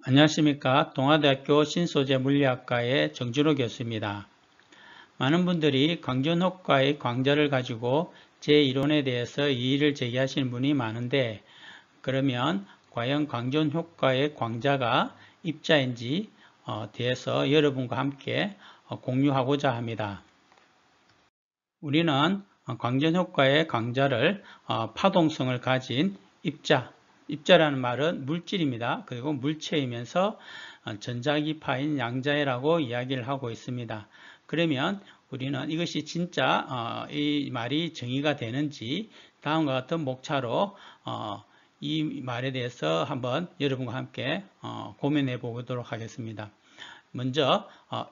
안녕하십니까. 동아대학교 신소재 물리학과의 정준호 교수입니다. 많은 분들이 광전효과의 광자를 가지고 제 이론에 대해서 이의를 제기하시는 분이 많은데, 그러면 과연 광전효과의 광자가 입자인지 대해서 여러분과 함께 공유하고자 합니다. 우리는 광전효과의 광자를 파동성을 가진 입자라는 말은 물질입니다. 그리고 물체이면서 전자기파인 양자애라고 이야기를 하고 있습니다. 그러면 우리는 이것이 진짜 이 말이 정의가 되는지 다음과 같은 목차로 이 말에 대해서 한번 여러분과 함께 고민해 보도록 하겠습니다. 먼저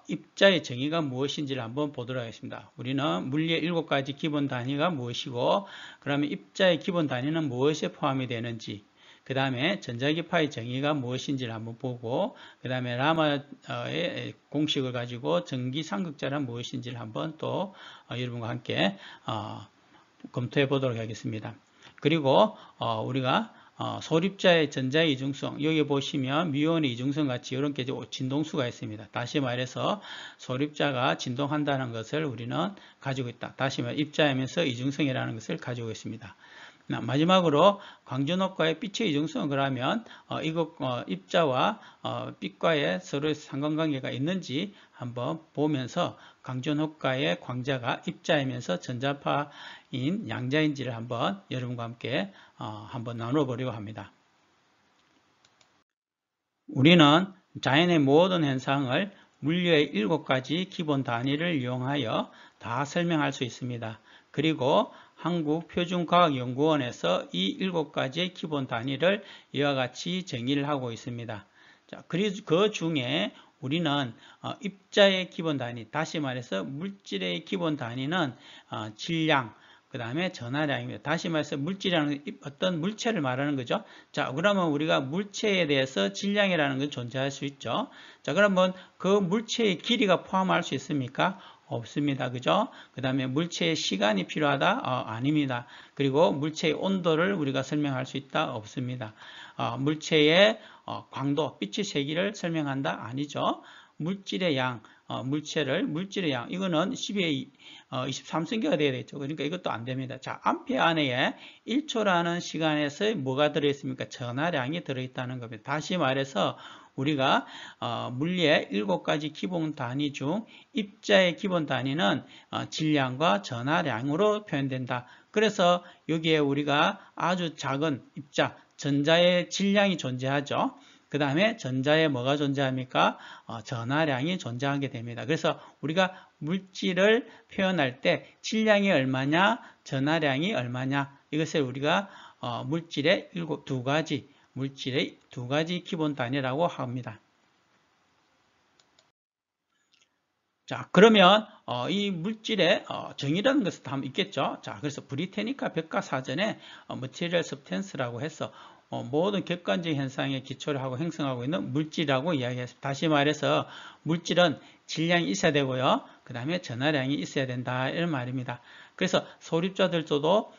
입자의 정의가 무엇인지를 한번 보도록 하겠습니다. 우리는 물리의 7가지 기본 단위가 무엇이고, 그러면 입자의 기본 단위는 무엇에 포함이 되는지, 그 다음에 전자기파의 정의가 무엇인지를 한번 보고, 그 다음에 라마의 공식을 가지고 전기상극자란 무엇인지를 한번 또 여러분과 함께 검토해 보도록 하겠습니다. 그리고 우리가 소립자의 전자의 이중성, 여기 보시면 뮤온의 이중성 같이 이런 게 진동수가 있습니다. 다시 말해서 소립자가 진동한다는 것을 우리는 가지고 있다. 다시 말해 입자이면서 이중성이라는 것을 가지고 있습니다. 마지막으로 광전효과의 빛의 이중성은 그러면 입자와 빛과의 서로 상관관계가 있는지 한번 보면서 광전효과의 광자가 입자이면서 전자파인 양자인지를 한번 여러분과 함께 한번 나눠보려고 합니다. 우리는 자연의 모든 현상을 물리의 7가지 기본 단위를 이용하여 다 설명할 수 있습니다. 그리고 한국표준과학연구원에서 이 7가지의 기본 단위를 이와 같이 정의를 하고 있습니다. 자, 그 중에 우리는 입자의 기본 단위, 다시 말해서 물질의 기본 단위는 질량, 그 다음에 전하량입니다. 다시 말해서 물질이라는 어떤 물체를 말하는 거죠. 자, 그러면 우리가 물체에 대해서 질량이라는 건 존재할 수 있죠. 자, 그러면 그 물체의 길이가 포함할 수 있습니까? 없습니다. 그죠? 그 다음에 물체의 시간이 필요하다? 아닙니다. 그리고 물체의 온도를 우리가 설명할 수 있다? 없습니다. 물체의 광도, 빛의 세기를 설명한다? 아니죠. 물질의 양, 물질의 양, 이거는 10의 23승계가 되어야 되겠죠. 그러니까 이것도 안 됩니다. 자, 암페 안에 1초라는 시간에서 뭐가 들어있습니까? 전하량이 들어있다는 겁니다. 다시 말해서 우리가 물리의 7가지 기본 단위 중 입자의 기본 단위는 질량과 전하량으로 표현된다. 그래서 여기에 우리가 아주 작은 입자, 전자의 질량이 존재하죠. 그 다음에 전자에 뭐가 존재합니까? 전하량이 존재하게 됩니다. 그래서 우리가 물질을 표현할 때 질량이 얼마냐, 전하량이 얼마냐, 이것을 우리가 물질의 두 가지 기본 단위라고 합니다. 자, 그러면 이 물질의 정의라는 것을 다 있겠죠. 자, 그래서 브리테니카 백과사전에 머티리얼 서브스턴스라고 해서 모든 객관적 현상에 기초를 하고 형성하고 있는 물질이라고 이야기했습니다. 다시 말해서 물질은 질량이 있어야 되고요. 그 다음에 전하량이 있어야 된다, 이런 말입니다. 그래서 소립자들도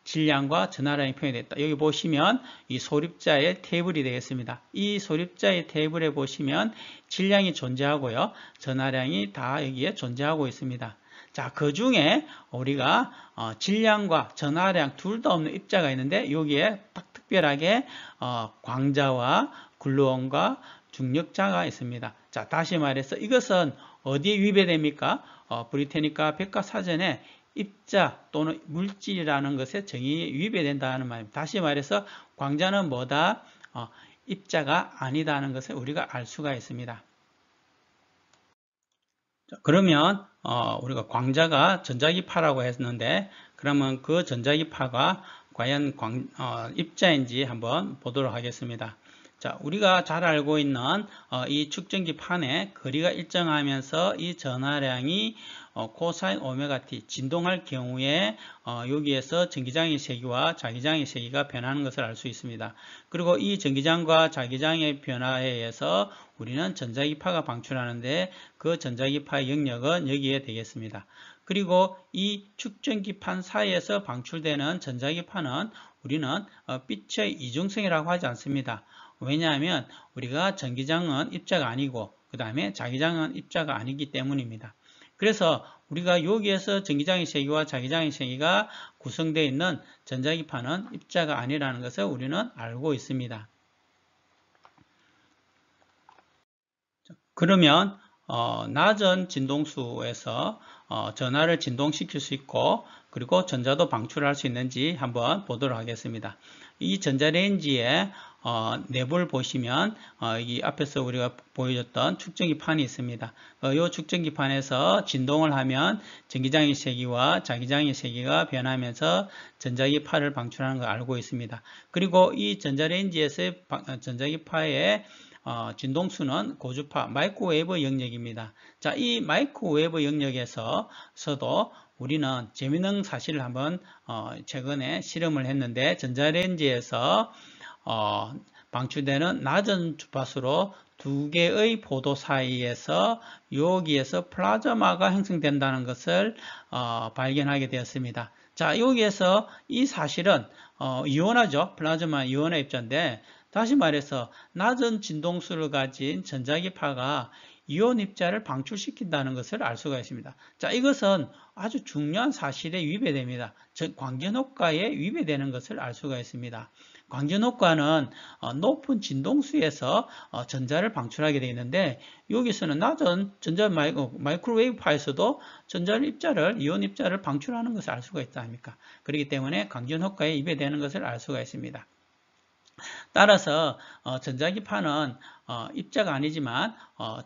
질량과 전하량이 표현됐다. 여기 보시면 이 소립자의 테이블이 되겠습니다. 이 소립자의 테이블에 보시면 질량이 존재하고요. 전하량이 다 여기에 존재하고 있습니다. 자, 그 중에 우리가 질량과 전하량 둘 다 없는 입자가 있는데 여기에 딱 특별하게 광자와 글루온과 중력자가 있습니다. 자, 다시 말해서 이것은 어디에 위배됩니까? 브리테니카 백과사전에 입자 또는 물질이라는 것의 정의에 위배된다는 말입니다. 다시 말해서 광자는 뭐다? 입자가 아니다는 것을 우리가 알 수가 있습니다. 그러면 우리가 광자가 전자기파라고 했는데, 그러면 그 전자기파가 과연 입자인지 한번 보도록 하겠습니다. 자, 우리가 잘 알고 있는 이 측정기 판에 거리가 일정하면서 이 전하량이 코사인 오메가 t 진동할 경우에 여기에서 전기장의 세기와 자기장의 세기가 변하는 것을 알 수 있습니다. 그리고 이 전기장과 자기장의 변화에 의해서 우리는 전자기파가 방출하는데 그 전자기파의 영역은 여기에 되겠습니다. 그리고 이 축전기판 사이에서 방출되는 전자기파는 우리는 빛의 이중성이라고 하지 않습니다. 왜냐하면 우리가 전기장은 입자가 아니고 그 다음에 자기장은 입자가 아니기 때문입니다. 그래서 우리가 여기에서 전기장의 세기와 자기장의 세기가 구성되어 있는 전자기파는 입자가 아니라는 것을 우리는 알고 있습니다. 그러면 낮은 진동수에서 전하를 진동시킬 수 있고 그리고 전자도 방출할 수 있는지 한번 보도록 하겠습니다. 이 전자레인지의 내부를 보시면 이 앞에서 우리가 보여줬던 축전기판이 있습니다. 이 축전기판에서 진동을 하면 전기장의 세기와 자기장의 세기가 변하면서 전자기파를 방출하는 걸 알고 있습니다. 그리고 이 전자레인지에서의 전자기파의 진동수는 고주파 마이크로웨이브 영역입니다. 자, 이 마이크로웨이브 영역에서도 우리는 재미있는 사실을 한번 최근에 실험을 했는데 전자레인지에서 방출되는 낮은 주파수로 두 개의 보도 사이에서 여기에서 플라즈마가 형성된다는 것을 발견하게 되었습니다. 자, 여기에서 이 사실은 이온화죠. 플라즈마 이온화 입자인데 다시 말해서 낮은 진동수를 가진 전자기파가 이온 입자를 방출시킨다는 것을 알 수가 있습니다. 자, 이것은 아주 중요한 사실에 위배됩니다. 광전효과에 위배되는 것을 알 수가 있습니다. 광전효과는 높은 진동수에서 전자를 방출하게 되어 있는데 여기서는 낮은 전자 마이크로웨이브파에서도 전자 입자를 이온 입자를 방출하는 것을 알 수가 있다 아닙니까? 그렇기 때문에 광전효과에 위배되는 것을 알 수가 있습니다. 따라서 전자기파는 입자가 아니지만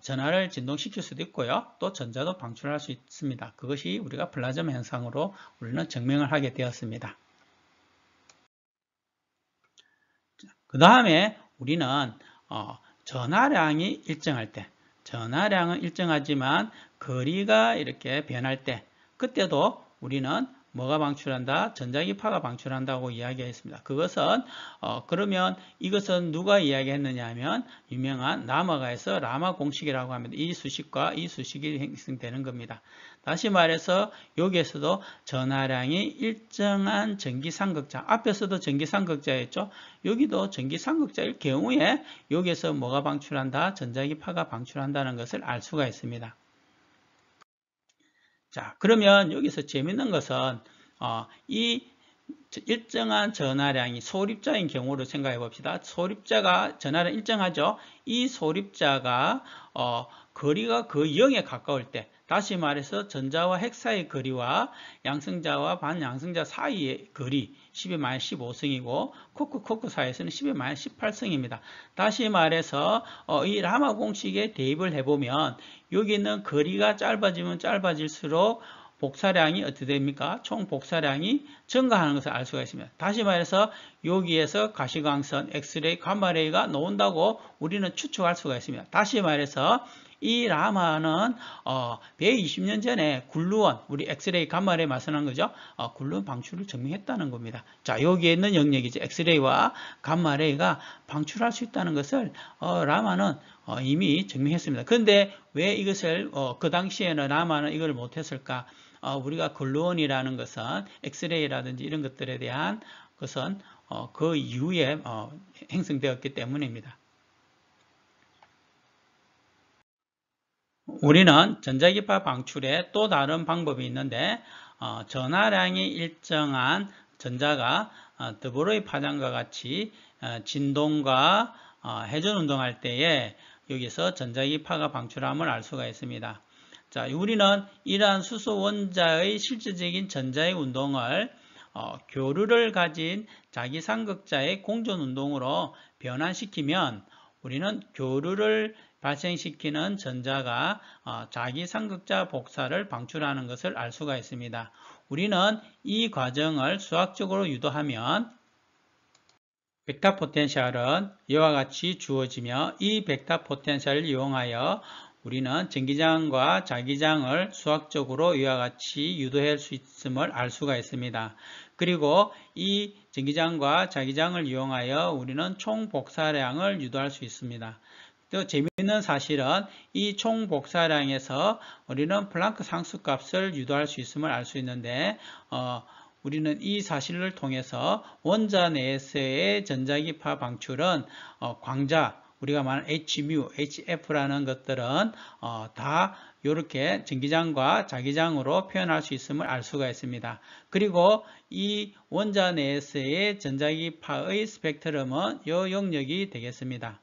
전하를 진동시킬 수도 있고요. 또 전자도 방출할 수 있습니다. 그것이 우리가 플라즈마 현상으로 우리는 증명을 하게 되었습니다. 그 다음에 우리는 전하량이 일정할 때, 전하량은 일정하지만 거리가 이렇게 변할 때, 그때도 우리는 뭐가 방출한다? 전자기파가 방출한다고 이야기했습니다. 그것은 그러면 이것은 누가 이야기했느냐 하면 유명한 라마가에서 라마 공식이라고 합니다. 이 수식과 이 수식이 형성되는 겁니다. 다시 말해서 여기에서도 전하량이 일정한 전기상극자, 앞에서도 전기상극자였죠. 여기도 전기상극자일 경우에 여기에서 뭐가 방출한다? 전자기파가 방출한다는 것을 알 수가 있습니다. 자, 그러면 여기서 재밌는 것은 이 일정한 전하량이 소립자인 경우로 생각해 봅시다. 소립자가 전하량 일정하죠. 이 소립자가 거리가 거의 0에 가까울 때, 다시 말해서 전자와 핵 사이의 거리와 양성자와 반양성자 사이의 거리 10-15성이고 코크 사이에서는 10-18성입니다. 다시 말해서 이 라마 공식에 대입을 해보면 여기 있는 거리가 짧아지면 짧아질수록 복사량이 어떻게 됩니까? 총 복사량이 증가하는 것을 알 수가 있습니다. 다시 말해서 여기에서 가시광선, 엑스레이, 감마레이가 나온다고 우리는 추측할 수가 있습니다. 다시 말해서 이 라마는 120년 전에 글루온, 우리 엑스레이, 감마레이 말씀한 거죠. 글루온 방출을 증명했다는 겁니다. 자, 여기에 있는 영역이죠. 엑스레이와 감마레이가 방출할 수 있다는 것을 라마는 이미 증명했습니다. 그런데 왜 이것을 그 당시에는 라마는 이걸 못했을까? 우리가 글루온이라는 것은 엑스레이라든지 이런 것들에 대한 것은 그 이후에 형성되었기 때문입니다. 우리는 전자기파 방출에 또 다른 방법이 있는데 전하량이 일정한 전자가 드보로이 파장과 같이 진동과 회전 운동할 때에 여기서 전자기파가 방출함을 알 수가 있습니다. 자, 우리는 이러한 수소 원자의 실질적인 전자의 운동을 교류를 가진 자기상극자의 공존 운동으로 변환시키면 우리는 교류를 발생시키는 전자가 자기상극자 복사를 방출하는 것을 알 수가 있습니다. 우리는 이 과정을 수학적으로 유도하면 벡터 포텐셜은 이와 같이 주어지며 이 벡터 포텐셜을 이용하여 우리는 전기장과 자기장을 수학적으로 이와 같이 유도할 수 있음을 알 수가 있습니다. 그리고 이 전기장과 자기장을 이용하여 우리는 총 복사량을 유도할 수 있습니다. 또 재미있는 사실은 이 총 복사량에서 우리는 플랑크 상수값을 유도할 수 있음을 알 수 있는데 우리는 이 사실을 통해서 원자 내에서의 전자기파 방출은 광자, 우리가 말하는 H뮤, HF라는 것들은 다 이렇게 전기장과 자기장으로 표현할 수 있음을 알 수가 있습니다. 그리고 이 원자 내에서의 전자기파의 스펙트럼은 이 영역이 되겠습니다.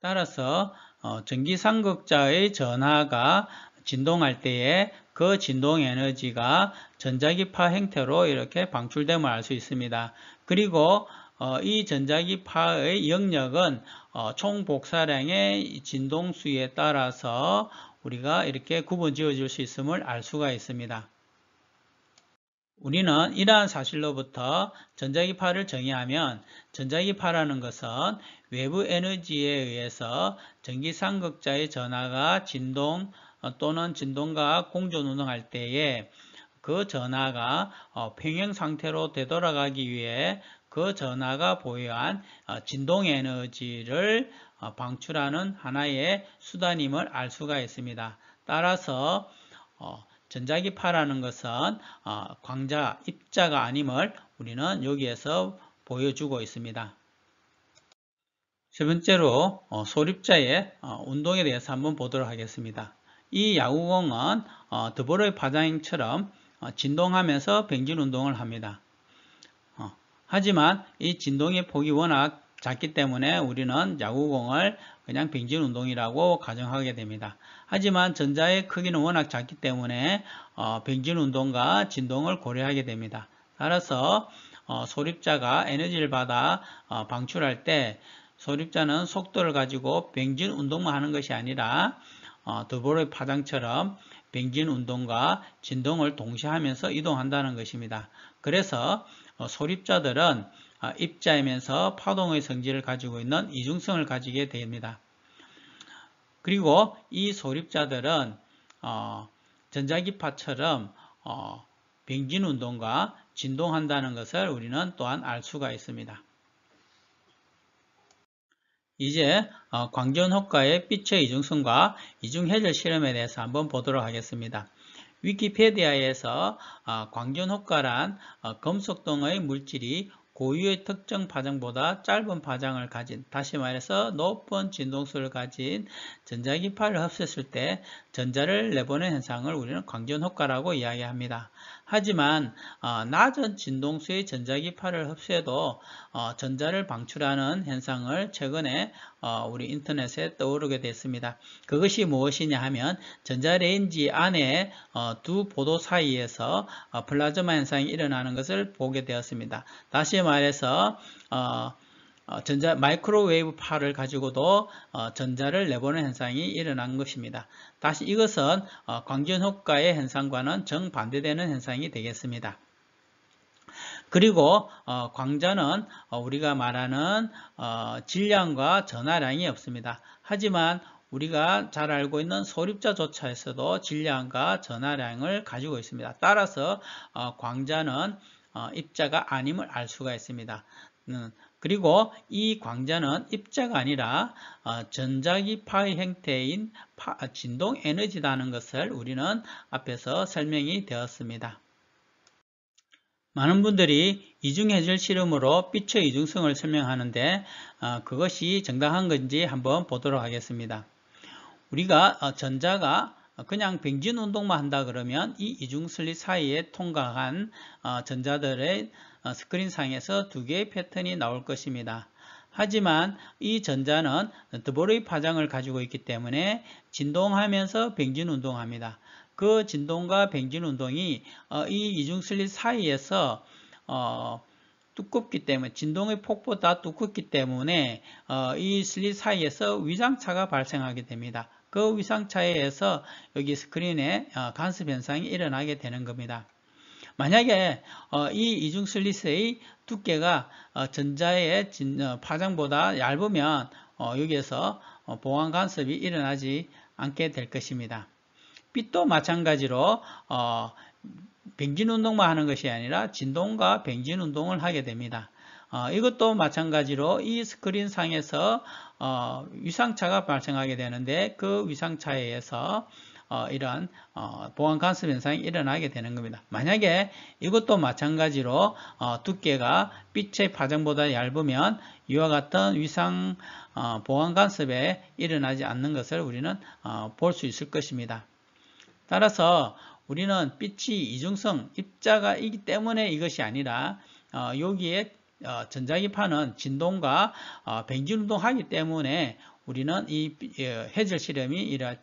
따라서 전기상극자의 전하가 진동할 때에 그 진동 에너지가 전자기파 형태로 이렇게 방출됨을 알 수 있습니다. 그리고 이 전자기파의 영역은 총 복사량의 진동수에 따라서 우리가 이렇게 구분 지어 줄 수 있음을 알 수가 있습니다. 우리는 이러한 사실로부터 전자기파를 정의하면 전자기파라는 것은 외부 에너지에 의해서 전기상극자의 전하가 진동 또는 진동과 공존운동할 때에 그 전하가 평형 상태로 되돌아가기 위해 그 전하가 보유한 진동 에너지를 방출하는 하나의 수단임을 알 수가 있습니다. 따라서 전자기파라는 것은 광자, 입자가 아님을 우리는 여기에서 보여주고 있습니다. 세 번째로 소립자의 운동에 대해서 한번 보도록 하겠습니다. 이 야구공은 드보르의 파장처럼 진동하면서 병진 운동을 합니다. 하지만 이 진동의 폭이 워낙 작기 때문에 우리는 야구공을 그냥 병진 운동이라고 가정하게 됩니다. 하지만 전자의 크기는 워낙 작기 때문에 병진 운동과 진동을 고려하게 됩니다. 따라서 소립자가 에너지를 받아 방출할 때 소립자는 속도를 가지고 병진 운동만 하는 것이 아니라 드보르의 파장처럼 병진 운동과 진동을 동시에 하면서 이동한다는 것입니다. 그래서 소립자들은 입자이면서 파동의 성질을 가지고 있는 이중성을 가지게 됩니다. 그리고 이 소립자들은 전자기파처럼 병진 운동과 진동한다는 것을 우리는 또한 알 수가 있습니다. 이제 광전효과의 빛의 이중성과 이중해절 실험에 대해서 한번 보도록 하겠습니다. 위키피디아에서 광전효과란 금속 등의 물질이 고유의 특정 파장보다 짧은 파장을 가진, 다시 말해서 높은 진동수를 가진 전자기파를 흡수했을 때 전자를 내보내는 현상을 우리는 광전효과라고 이야기합니다. 하지만 낮은 진동수의 전자기파를 흡수해도 전자를 방출하는 현상을 최근에 우리 인터넷에 떠오르게 됐습니다. 그것이 무엇이냐 하면 전자레인지 안에 두 보도 사이에서 플라즈마 현상이 일어나는 것을 보게 되었습니다. 다시 말해서 마이크로웨이브 파를 가지고도 전자를 내보내는 현상이 일어난 것입니다. 다시 이것은 광전효과의 현상과는 정반대되는 현상이 되겠습니다. 그리고 광자는 우리가 말하는 질량과 전하량이 없습니다. 하지만 우리가 잘 알고 있는 소립자조차에서도 질량과 전하량을 가지고 있습니다. 따라서 광자는 입자가 아님을 알 수가 있습니다. 그리고 이 광자는 입자가 아니라 전자기파의 형태인 진동 에너지라는 것을 우리는 앞에서 설명이 되었습니다. 많은 분들이 이중해절 실험으로 빛의 이중성을 설명하는데 그것이 정당한 건지 한번 보도록 하겠습니다. 우리가 전자가 그냥 병진 운동만 한다 그러면 이 이중슬릿 사이에 통과한 전자들의 스크린상에서 두 개의 패턴이 나올 것입니다. 하지만 이 전자는 드보르의 파장을 가지고 있기 때문에 진동하면서 병진 운동합니다. 그 진동과 병진 운동이 이 이중슬릿 사이에서 두껍기 때문에 진동의 폭보다 두껍기 때문에 이 슬릿 사이에서 위상차가 발생하게 됩니다. 그 위상차에 의해서 여기 스크린에 간섭 현상이 일어나게 되는 겁니다. 만약에 이 이중 슬릿의 두께가 전자의 파장보다 얇으면 여기에서 보완 간섭이 일어나지 않게 될 것입니다. 빛도 마찬가지로 병진 운동만 하는 것이 아니라 진동과 병진 운동을 하게 됩니다. 이것도 마찬가지로 이 스크린 상에서 위상차가 발생하게 되는데 그 위상차에 의해서 이런 보강 간섭 현상이 일어나게 되는 겁니다. 만약에 이것도 마찬가지로 두께가 빛의 파장보다 얇으면 이와 같은 위상 보강 간섭에 일어나지 않는 것을 우리는 볼 수 있을 것입니다. 따라서 우리는 빛이 이중성 입자가 있기 때문에 이것이 아니라 여기에 전자기파는 진동과 뱅진운동하기 때문에 우리는 이 해절 실험이 이러한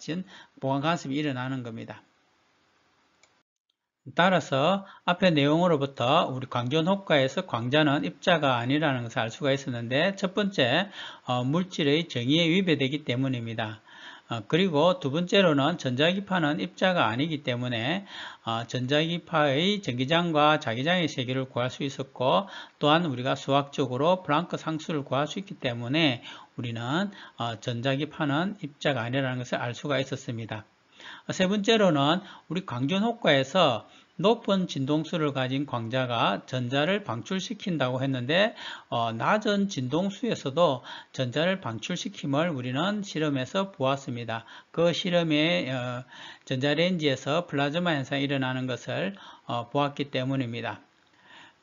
보강 간섭이 일어나는 겁니다. 따라서 앞의 내용으로부터 우리 광전 효과에서 광자는 입자가 아니라는 것을 알 수가 있었는데, 첫 번째 물질의 정의에 위배되기 때문입니다. 그리고 두 번째로는 전자기파는 입자가 아니기 때문에 전자기파의 전기장과 자기장의 세기를 구할 수 있었고, 또한 우리가 수학적으로 플랑크 상수를 구할 수 있기 때문에 우리는 전자기파는 입자가 아니라는 것을 알 수가 있었습니다. 세 번째로는 우리 광전 효과에서 높은 진동수를 가진 광자가 전자를 방출시킨다고 했는데, 낮은 진동수에서도 전자를 방출시킴을 우리는 실험에서 보았습니다. 그 실험에 전자레인지에서 플라즈마 현상이 일어나는 것을 보았기 때문입니다.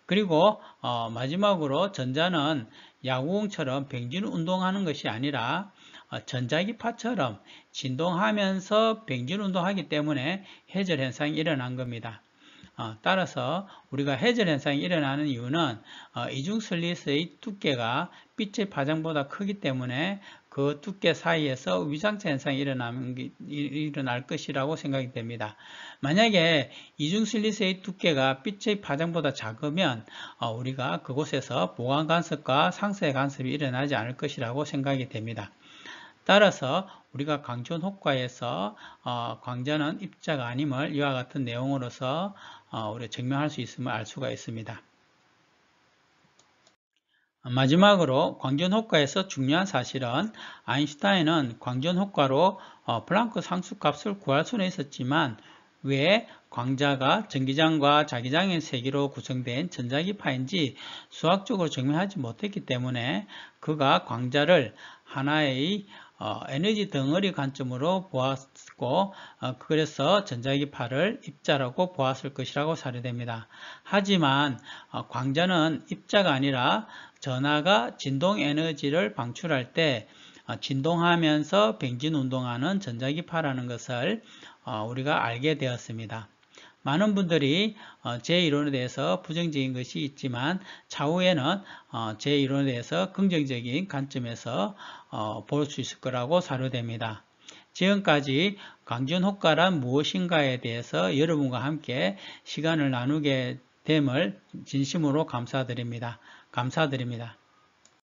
그리고 마지막으로 전자는 야구공처럼 뱅진 운동하는 것이 아니라 전자기파처럼 진동하면서 뱅진 운동하기 때문에 해절 현상이 일어난 겁니다. 따라서 우리가 해절 현상이 일어나는 이유는 이중슬릿의 두께가 빛의 파장보다 크기 때문에 그 두께 사이에서 위상차 현상이 일어날 것이라고 생각이 됩니다. 만약에 이중슬릿의 두께가 빛의 파장보다 작으면 우리가 그곳에서 보강 간섭과 상쇄 간섭이 일어나지 않을 것이라고 생각이 됩니다. 따라서 우리가 광전 효과에서 광자는 입자가 아님을 이와 같은 내용으로서 우리가 증명할 수 있음을 알 수가 있습니다. 마지막으로 광전 효과에서 중요한 사실은 아인슈타인은 광전 효과로 플랑크 상수값을 구할 수는 있었지만 왜 광자가 전기장과 자기장의 세기로 구성된 전자기파인지 수학적으로 증명하지 못했기 때문에 그가 광자를 하나의 에너지 덩어리 관점으로 보았고, 그래서 전자기파를 입자라고 보았을 것이라고 사료됩니다. 하지만 광자는 입자가 아니라 전하가 진동 에너지를 방출할 때 진동하면서 뱅진 운동하는 전자기파라는 것을 우리가 알게 되었습니다. 많은 분들이 제 이론에 대해서 부정적인 것이 있지만 차후에는 제 이론에 대해서 긍정적인 관점에서 볼 수 있을 거라고 사료됩니다. 지금까지 광전 효과란 무엇인가에 대해서 여러분과 함께 시간을 나누게 됨을 진심으로 감사드립니다. 감사드립니다.